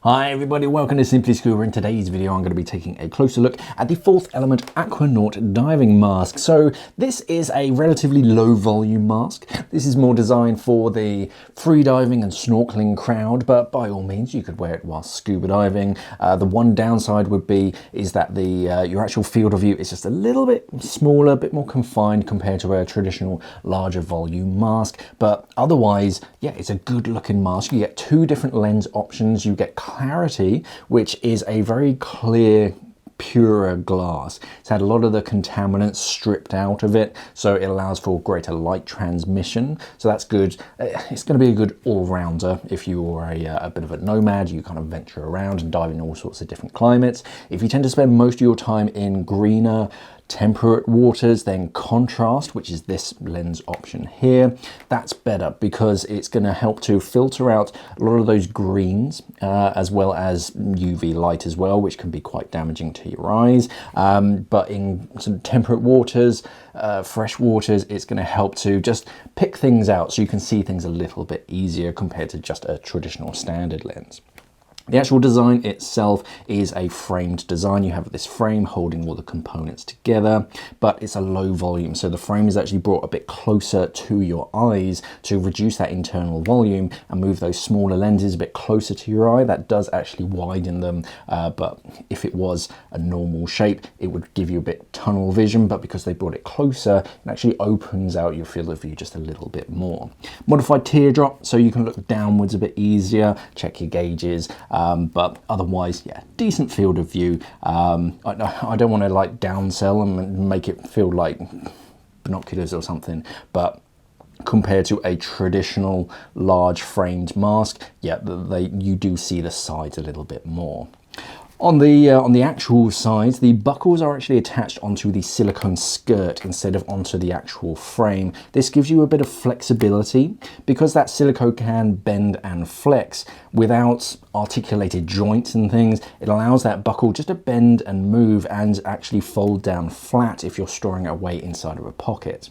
Hi everybody, welcome to Simply Scuba. In today's video I'm going to be taking a closer look at the Fourth Element Aquanaut diving mask. So this is a relatively low volume mask. This is more designed for the free diving and snorkeling crowd, but by all means you could wear it while scuba diving. The one downside would be is that your actual field of view is just a little bit smaller, a bit more confined compared to a traditional larger volume mask. But otherwise, yeah, it's a good looking mask. You get two different lens options. You get clarity, which is a very clear, purer glass. It's had a lot of the contaminants stripped out of it, so it allows for greater light transmission. So that's good. It's going to be a good all-rounder if you're a bit of a nomad. You kind of venture around and dive in all sorts of different climates. If you tend to spend most of your time in greener, temperate waters, then contrast, which is this lens option here, that's better because it's going to help to filter out a lot of those greens as well as UV light as well, which can be quite damaging to your eyes. But in some temperate waters, fresh waters, it's going to help to just pick things out so you can see things a little bit easier compared to just a traditional standard lens. The actual design itself is a framed design. You have this frame holding all the components together, but it's a low volume. So the frame is actually brought a bit closer to your eyes to reduce that internal volume and move those smaller lenses a bit closer to your eye. That does actually widen them, but if it was a normal shape, it would give you a bit tunnel vision, but because they brought it closer, it actually opens out your field of view just a little bit more. Modified teardrop, so you can look downwards a bit easier, check your gauges. But otherwise, yeah, decent field of view. I don't want to like downsell and make it feel like binoculars or something, but compared to a traditional large framed mask, yeah, you do see the sides a little bit more. On the actual sides, the buckles are actually attached onto the silicone skirt instead of onto the actual frame. This gives you a bit of flexibility because that silicone can bend and flex without articulated joints and things. It allows that buckle just to bend and move and actually fold down flat if you're storing it away inside of a pocket.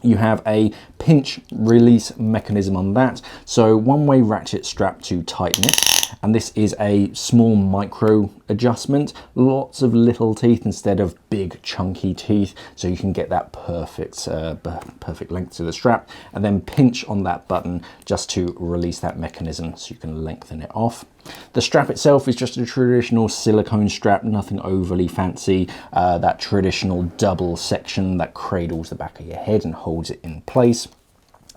You have a pinch release mechanism on that. So one-way ratchet strap to tighten it. And this is a small micro adjustment, lots of little teeth instead of big chunky teeth, so you can get that perfect length to the strap, and then pinch on that button just to release that mechanism so you can lengthen it off. The strap itself is just a traditional silicone strap, nothing overly fancy. That traditional double section that cradles the back of your head and holds it in place.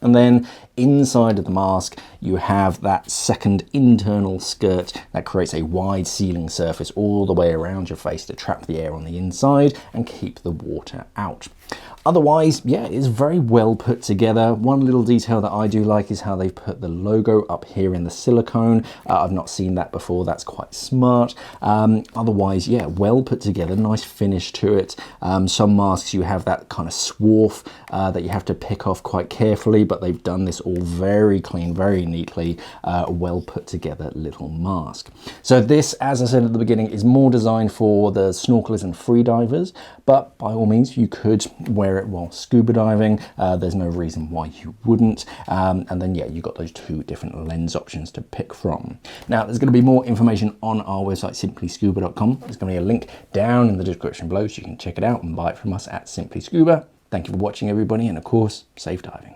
And then inside of the mask, you have that second internal skirt that creates a wide sealing surface all the way around your face to trap the air on the inside and keep the water out. Otherwise, yeah, it's very well put together. One little detail that I do like is how they've put the logo up here in the silicone. I've not seen that before. That's quite smart. Otherwise, yeah, well put together. Nice finish to it. Some masks, you have that kind of swarf that you have to pick off quite carefully, but they've done this all very clean, very neatly, well put together little mask. So this, as I said at the beginning, is more designed for the snorkelers and free divers, but by all means, you could wear it while scuba diving. There's no reason why you wouldn't. And then, yeah, you've got those two different lens options to pick from. Now, there's going to be more information on our website, simplyscuba.com. There's going to be a link down in the description below so you can check it out and buy it from us at Simply Scuba. Thank you for watching, everybody, and of course, safe diving.